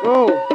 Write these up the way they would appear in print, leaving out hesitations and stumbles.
Go.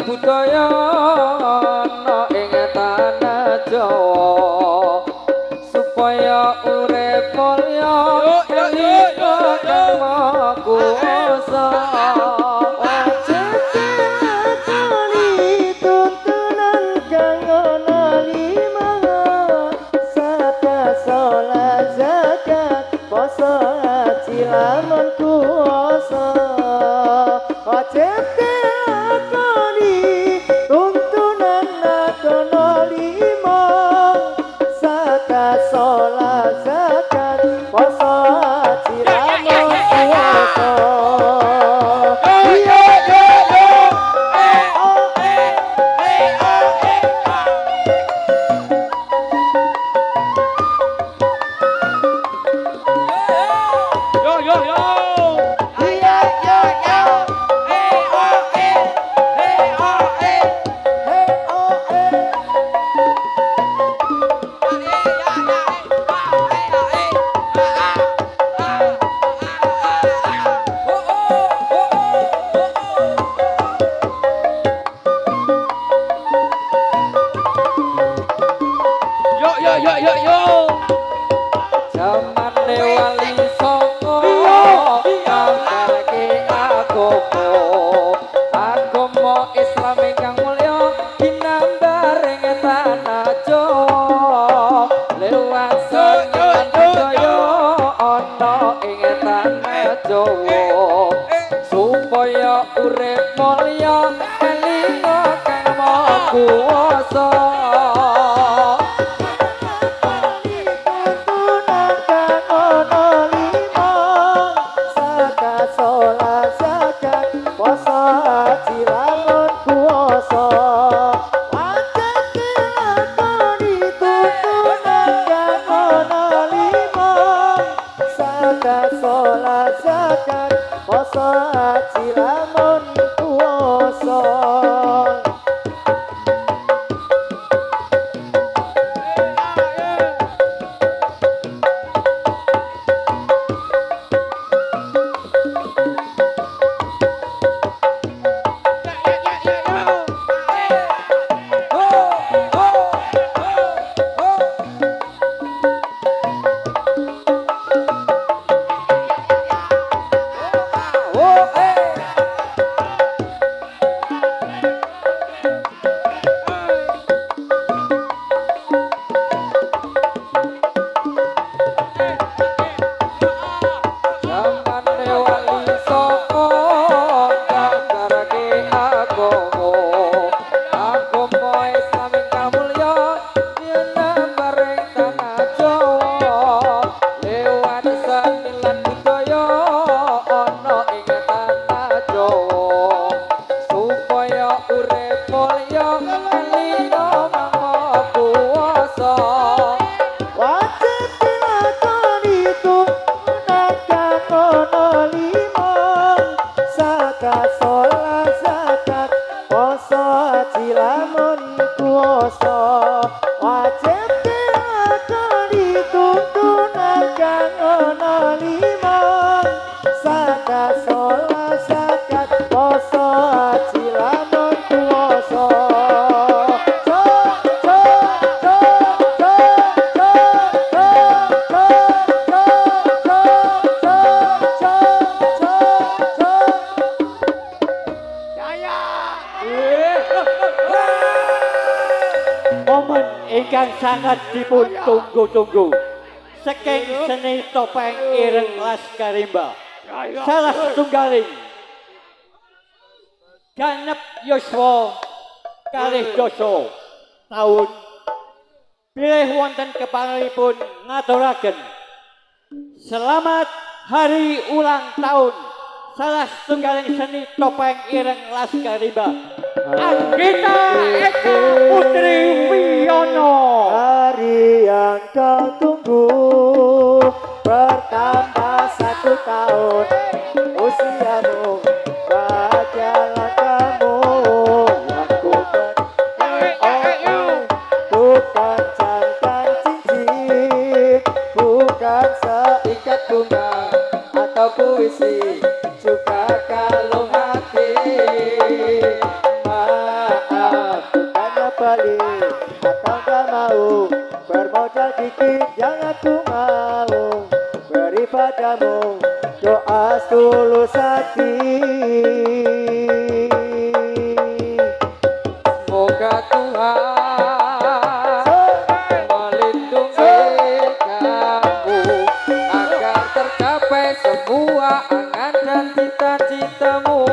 Budaya ana ing tanah Jawa supaya urip mulya kuasa Lamun kuasa wajib lakoni tuntunan nakono lima saka sholat zakat poso haji lamun kuasa Jamane wali songo ngambarake agama Islam ingkang mulya ginambaring tanah Jawa lewat sanjungan budaya ana ing tanah Jawa supaya urip mulya elinga kang maha kuwasa. Sholat zakat poso haji lamun kuwasa Yeah. ingkang sangat dipun tunggu-tunggu saking seni topeng ireng Laskarimba salah setunggaling ganep yuswa kalih doso tahun pilih wonten kepanganipun ngaturaken selamat hari ulang tahun salah setunggaling seni topeng ireng Laskarimba Anggita Eka Putri Wiono. Hari yang kau tunggu bertambah 1 tahun usiamu, berjalan kamu yang ku bukan cantan cincin, bukan seikat bunga atau puisi, juga kalung hati. Balik atau gak mau bermodal dikit yang aku mau beri padamu doa tulus hati. Semoga Tuhan melindungi kamu agar tercapai semua angan dan cita-citamu.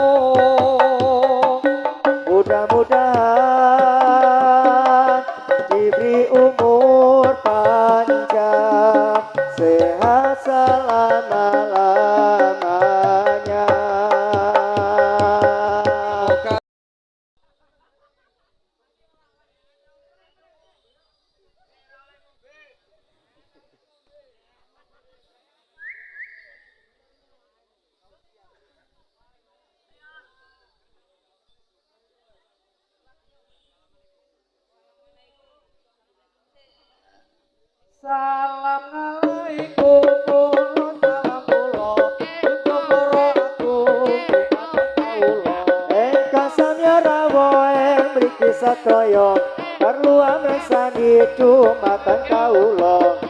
Mudah-mudahan diberi umur panjang, sehat selama-lamanya. Salam alaikum, salam kula untuk para aku engkang samya rawuh ing mriki sadaya perlu amresani dumatan kawula.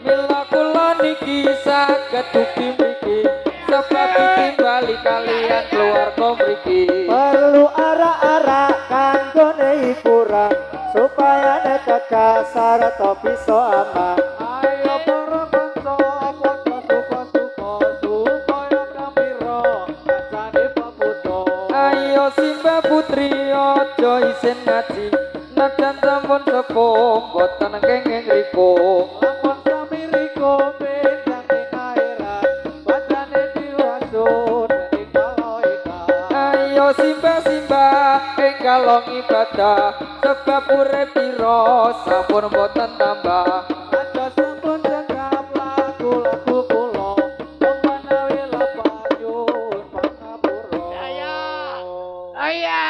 Mila kula niki saged dugi mriki sebab ditimbali kalian keluarga mriki. Perlu arak-arak kanggone hiburan supaya netek sarta bisa aman. Ayo para kanca padha suka-suka supaya gembira kancane peputra. Ayo Simba Putri aja isin ngaji najan sampun sepuh boten kenging riko. Lampun sami riko bendang ing akhirat bacane diwasun ing malaikat. Ayo Simba ing kalong ibadah sebab urip pira sampun boten tambah. Aja sampun cekap lagu-lagu kula menawi lapanyun pangapura. Aya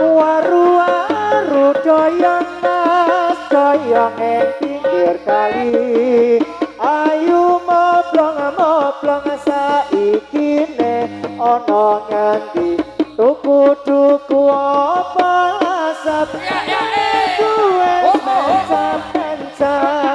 waru-waru doyong mas doyong ing pinggir kali. Ayu moblong saikine ana ngendi tuku-tuku apa asap duwe mencap-mencap.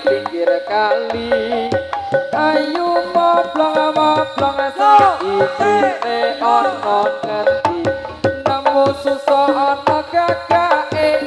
Pinggir kali ayu moblong saikine ana ngendi nemu susah ana gagae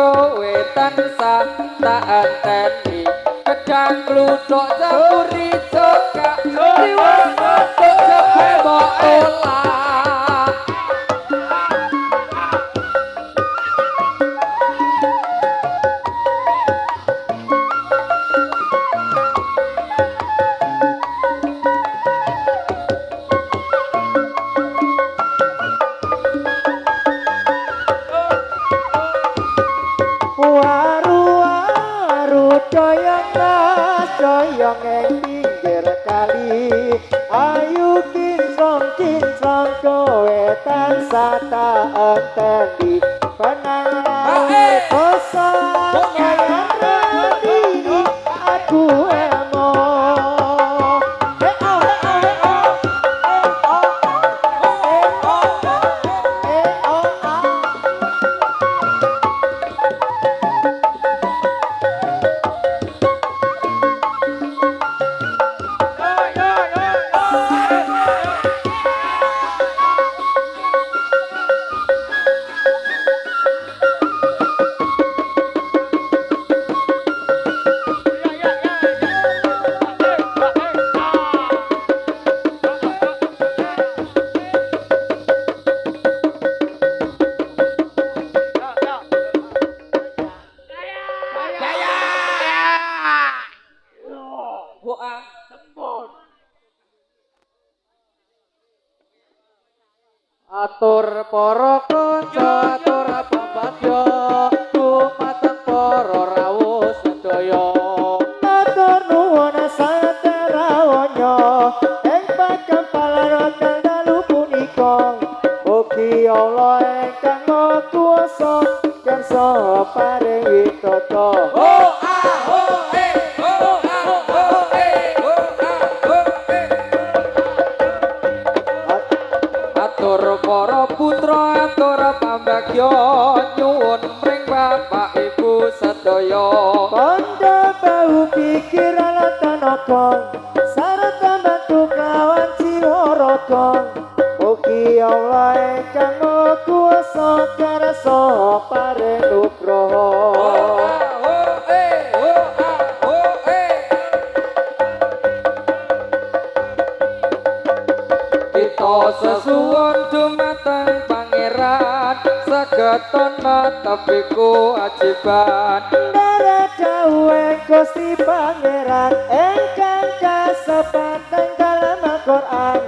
kowe tansah tak enteni kedang kluthuk sepuri cokak diwas metuk jebok olah. Doyong ing pinggir kali ayu kinclong kowe tansah tak enteni penang koso kaya rati aku emo atur para kanca atur pambagya dumateng para rawuh sedaya matur nuwun saterawanya ing pakampalaran dalu punika mugi Allah ingkang maha kuwasa kersa paring witata atur para putra atur pambagya nyuwun mring bapak ibu sedaya Kondo bau pikiran tenaga sarta bantu kawan jiwa raga mugi Allah ingkang maha kuwasa kersa paring nugraha kita sesuwun dumateng pangeran segeton netepi kewajiban Darah dawe Gusti Pangeran ingkang kasebat ing dalam Al-Qur'an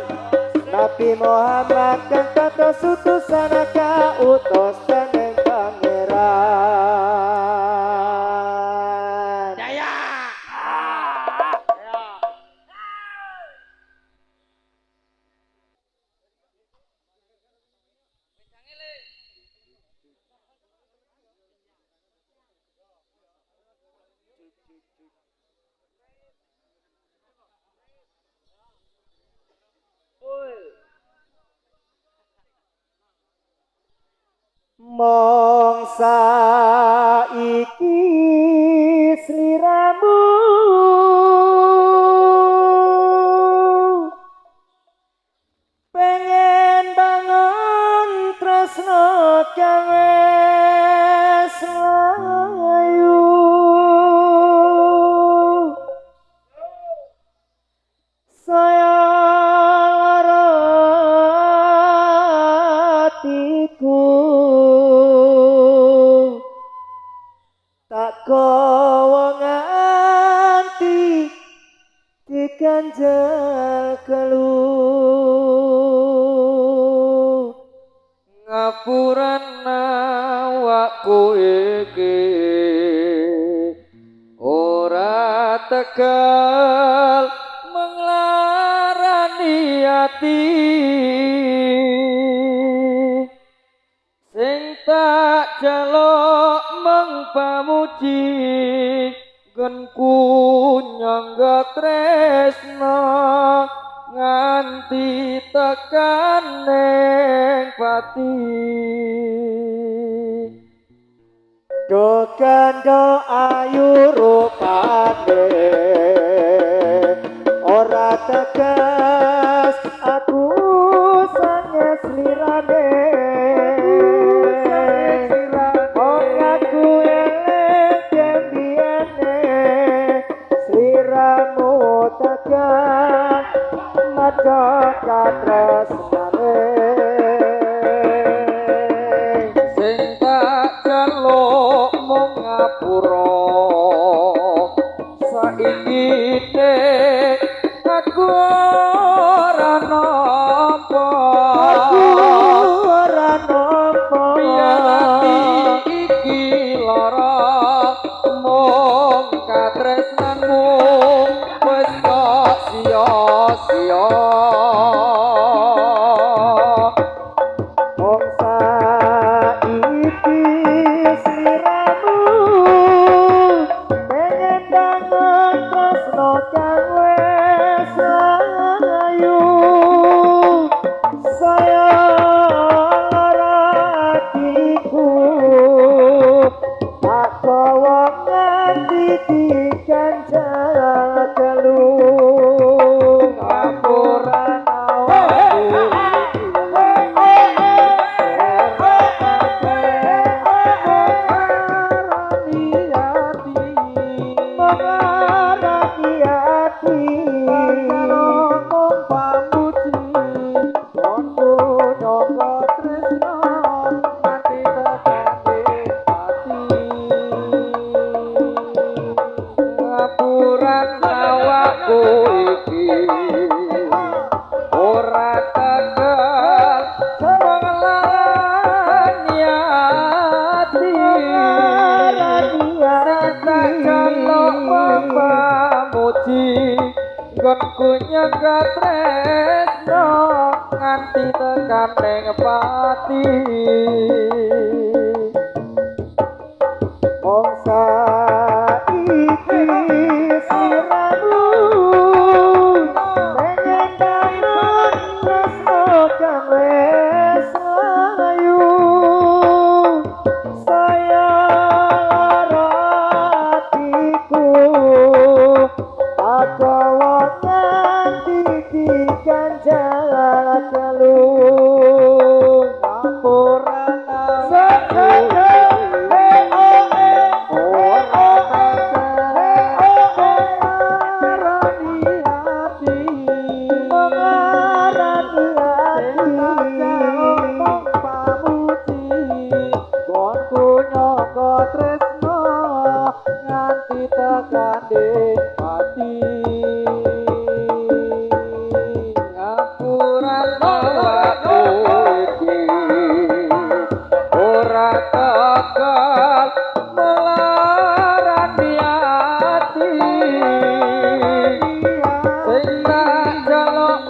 Nabi Muhammad kang kados utusan kautus dening Pangeran Mongsa iki sliramu pengen bangun tresno kang wis layu saya lara atiku tak kowe nganti diganjel kelu ngapuran awakku iki ora tegal menglarani ati sing tak jaluk mengpamuji genku nyangga tresna nganti tekan ning pati do kandha ayu rupane ora tegas aku sanges lirane wong aku ngapura saiki nek aku ora nampa biar ati iki lara mung katresnanmu wis kok sia-sia Wong saiki sliramu pengen banget tresno kang wis ayu saya lara hatiku tak bawa nganti diganjal telung ngapuran awakku ngapuran awakku iki ora tegal mengelani ati serta jaluk pamuji nggonku nyegat tresno nganti tekan ning pati Wong saiki sliramu pengen banget tresno kang wis ayu saya lara hatiku tak bawa nganti diganjal telung ngapuran tresno nganti tekane pati ngapuran awakku iki ora tegal melarani ati sing tak jaluk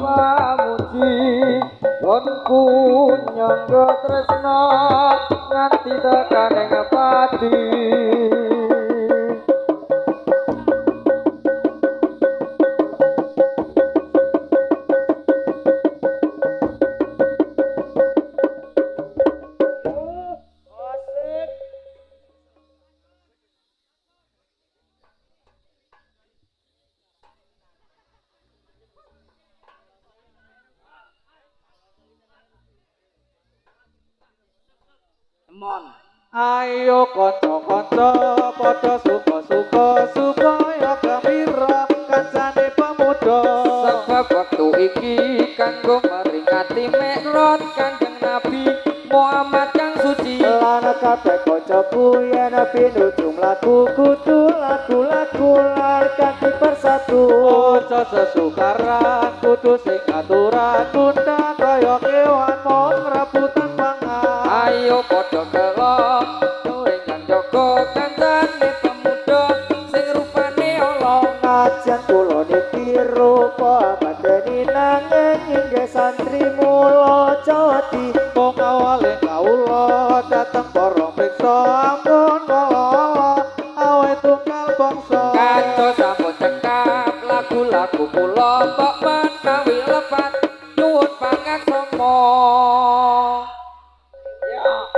pamuji nggonku nyangga tresno nganti tekan ing pati Ayo kanca-kanca padha suka-suka supaya gembira kancane pemuda sebab waktu iki kanggo meringati mikrot Kanjeng Nabi Muhammad kang suci lan kabeh kancaku yen pinuju mlaku kudu lagu-lagu lan kanthi persatu aja sesukaran kudu sing aturan tunda kaya kewan mong rebutan pangan ayo padha kelok turing kang jaga kancane pemuda sing rupane ala ngajan kula niki rupa badani nanging inggih santri mula jati wong awale kawula dateng para mriksa ampun kala awe tunggal bangsa kanca sampun cekap lagu-lagu kula kok menawi lepat nyuwun pangaksama ya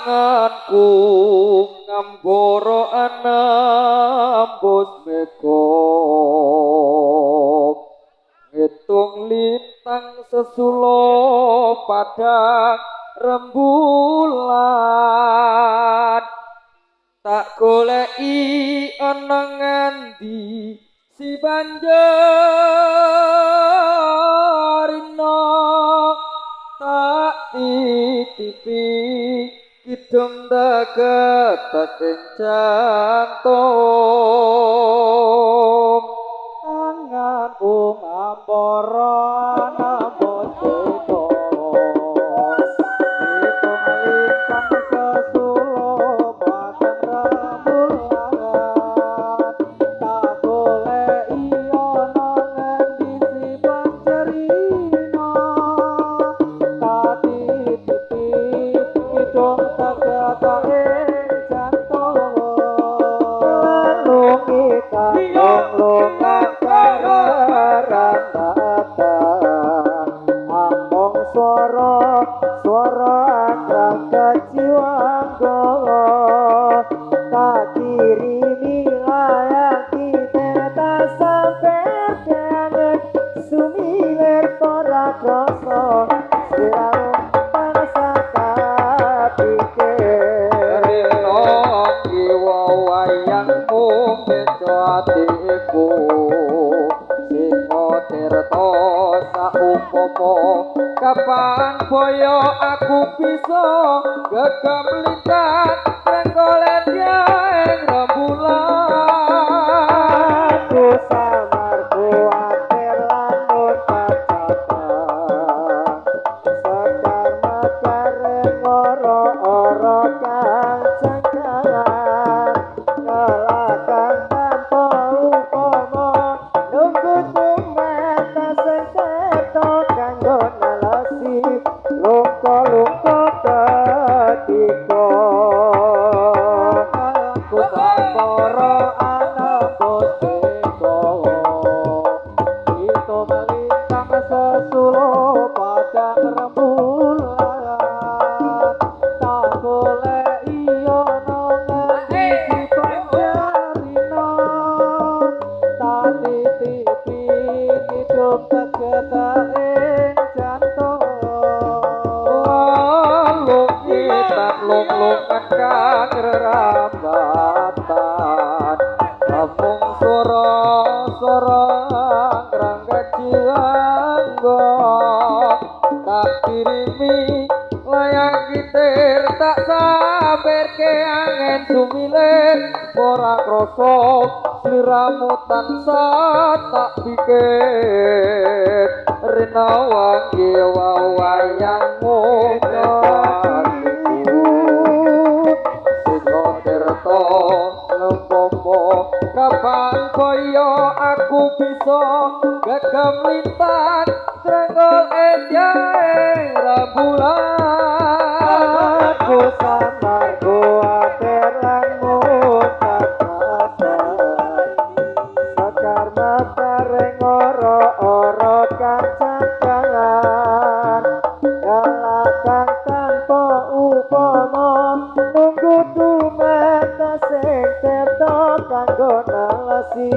tanganku ngamboro anambus meko ngitung lintang sesulo padang rembulan tak goleki ana ngendi si banjarina tak titipi kidung daget teking jantung tanganku ngambara anambut meko kapan boyo aku bisa gegam lintas renggolen ya ing rembulan ku samar kuatir lamun pacapan sekar mekar ngoro-oro kang cengkangan ngelakan tanpa upama nunggu tumata sing ketok kanggo nalasi lungko-lungko ketika ku pampara anambut meko itu melintang sesulo padang rembulan tak goleki ana ngendi si banjarina tak titipi hidup tegeta ing jantung lung-lungan kang rerambatan amung swara ngrangga jiwangga tak kirimi layang gitir tak sabarke angin sumilir ora krasa sliramu tansah tak pikir rina wangi wayangmu kapan koyo aku bisa gegem lintas trenggol ing rembulan ku samar kuatir lamun pacapan sekar mekar ngoro-oro kang cengkangan ngelakan tanpa upama nunggu tumata sing ketok kanggo nalasi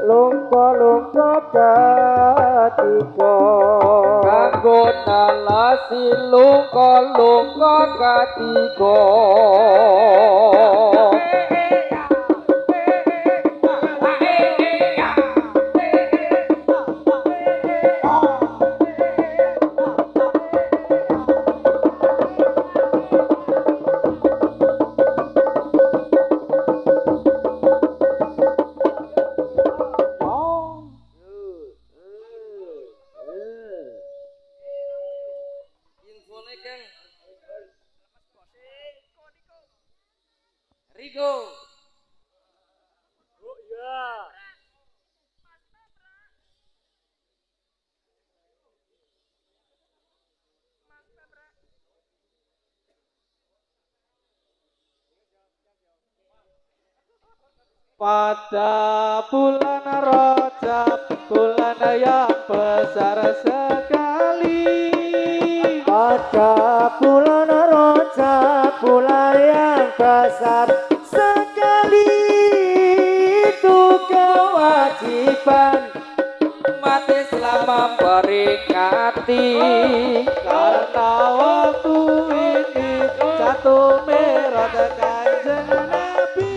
lungko-lungko ketika kanggo nalasi lungko-lungko katiga infone Kang Rigo pada bulan Rajab bulan yang besar sekali pada bulan Rajab pula yang besar sekali itu kewajiban mati selama memperingati karena waktu ini jatuh merah kanjeng Nabi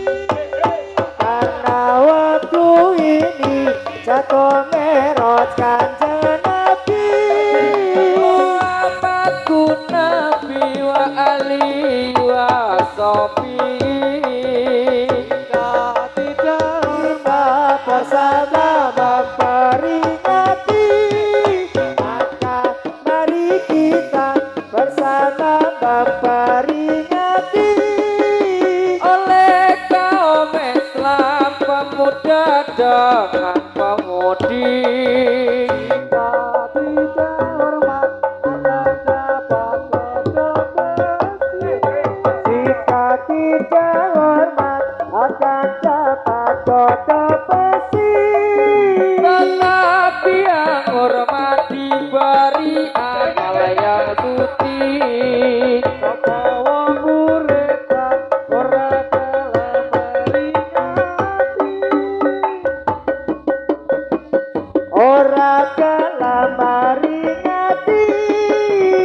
karena waktu ini jatuh merah kanjeng Nabi Muhammadku Nabi wa ali wa sofi tidak kita bersama memperingati maka mari kita bersama memperingati oleh kaum Islam pemuda dengan pemudi kita tidak hormat akan dapat jika tidak hormat akan dapat kodok besi tetapi yang hormat diberi amal yang suci sapa wong urip ora kalah peringati ora kalah maringati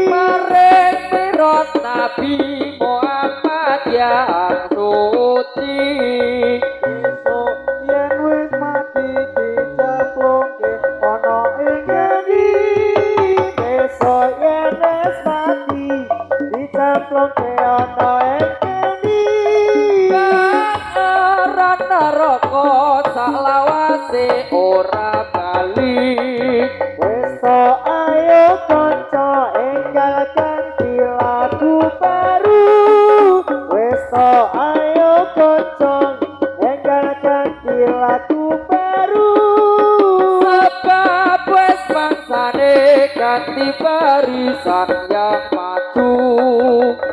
maring mirot Nabi Muhammad yang suci esuk yen wis mati diceplungke ana ing ngendi besok yen wis mati dicemplungke ana ing kendi ora neraka saklawase ora balik wis to ayo kanca enggalkan lagu baru wis to ayo kanca enggalkan lagu baru sebab wis mangsane ganti barisan yang maju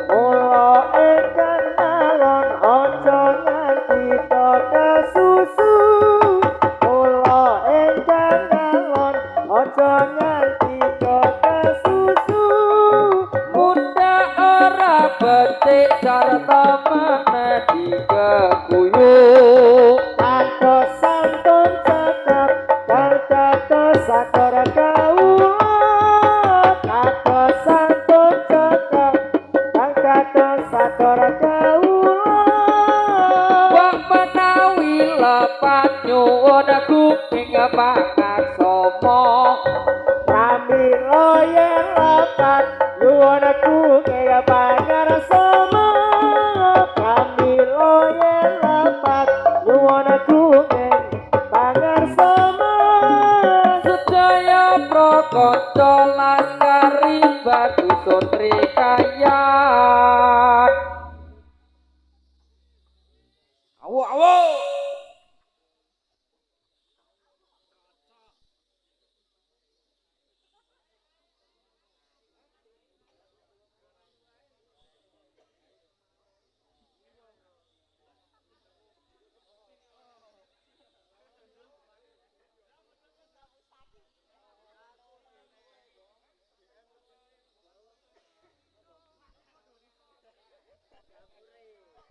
Mula engkang nalon ojo nganti pada susu Mula engkang nalon ojo nganti pada susu muda ora becik sarta mana digeguyuk Kados santun cakep kang kados sakor kawula Kados santun cakep kang kados sakor kawula wong menawi lepat nyuwun kuping pangaksama Pramila yen lepat nyuwun aku kaya pangarsama Pramila yen lepat nyuwun aku kaya pangarsama sedaya prakanca laskari batu sotri kayat awo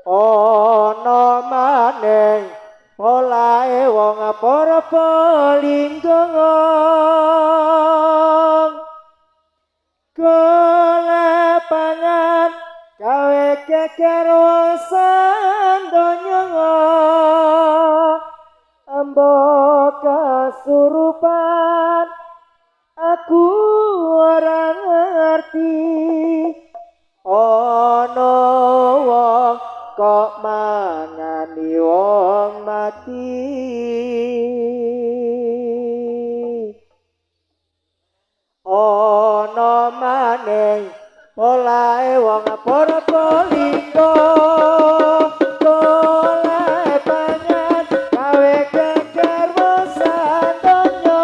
ana maneng polahe wong para palinggong kelepangan gawe keker wong sandonya ambo kasurupan aku ora ngerti ana wong kok mangani wong mati ana maneng polahe wong para polinggo kelepangan gawe keker wong sandonya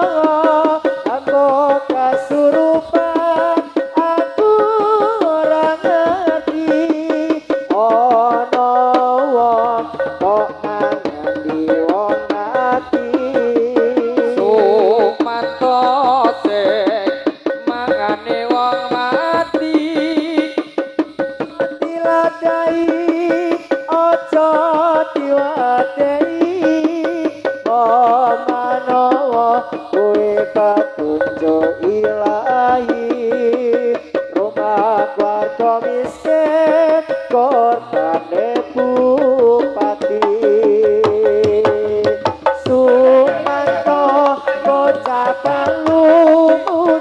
ambo kasurupan aku ora ngerti ana wong kok mangani wong mati sumanto sing mangane wong mati diladai diwatei manowo kowe petunjuk ilahi rumah keluarga miskin korbane bupati Sumanto bocah pelumutan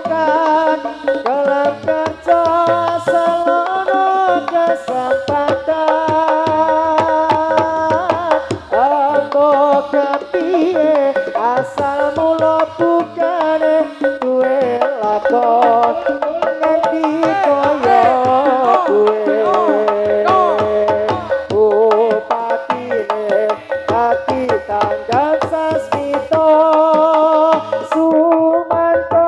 dalam kerja seluruh kesempatan aku kepiye asal mula bukane duwe lakon ngerti kaya duwe bupatine hati tanggap sasmito Sumanto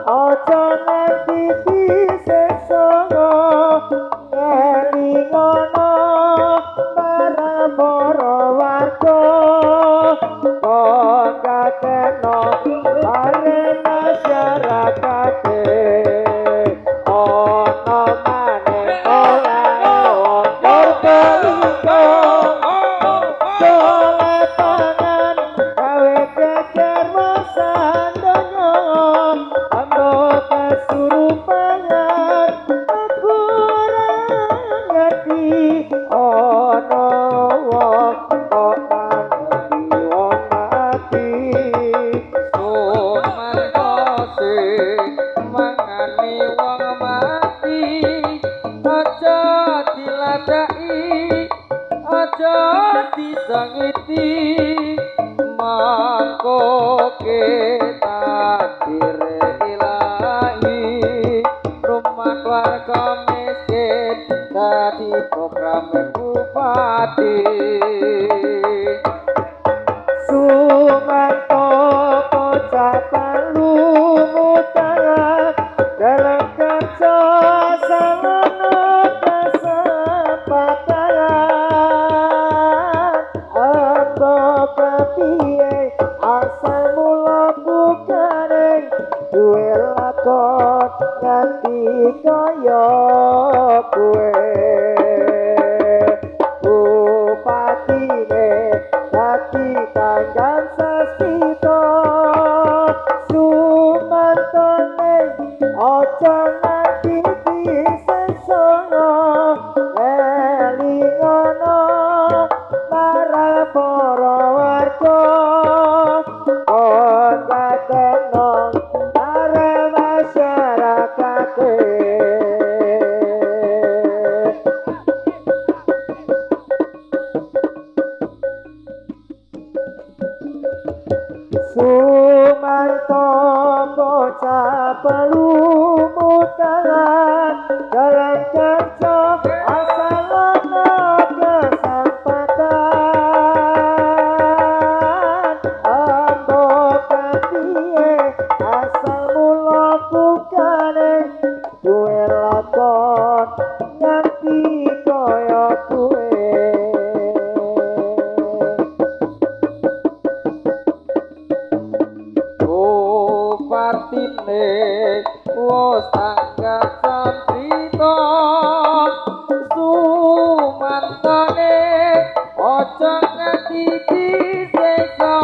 ojo ngerti disiksa ngelingono marang para warga kon kakeno marang masyarakate ono maneh ora beliko soleh tangan gawe geger masandonga ambo kesurupangan aku ora ngerti ono wong kok mati wong mati Sumanto sing mangani wong mati aja diladaki aja disangiti mangko takdir ilahi rumah keluarga miskin dadi program bupati Sumanto bocah pelumutan dalam kerja seluruh kesempatan aku kepiye asal mula bukane duwe lakon nganti kaya kowe bupatine hati tanggap sasmito Sumantone ojo nganti disiksa ngelingono marang para warga kon kakeno marang masyarakate Sumanto bocah pelumutan dalam kerja asal ono kesempatan ambo kepiye asal mula bukane duwe lakon nganti kaya kowe Bupatine wis tanggap samprito Sumantone aja nganti disiksa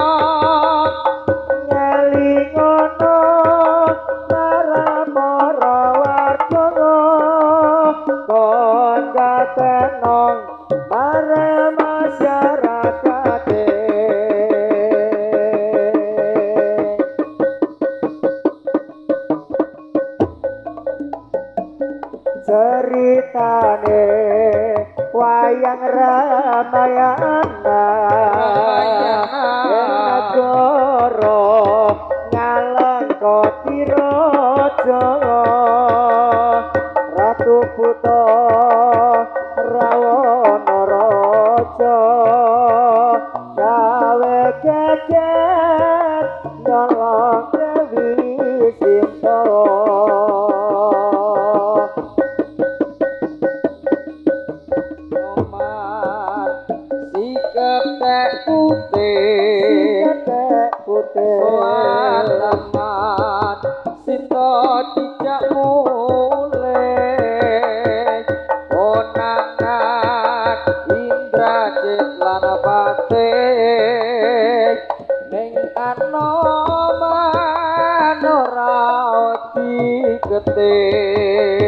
ngelingono marang para warga kon kakeno marang masyarakate ceritane wayang Ramayana negara Ngalengkoti raja Ratu Buta Rawana raja gawe geger nyolong Dewi Sinta Ketek putih Walaman Sinta dijak mulai Konangan Indra pacit lan patik ning anoman ora diketik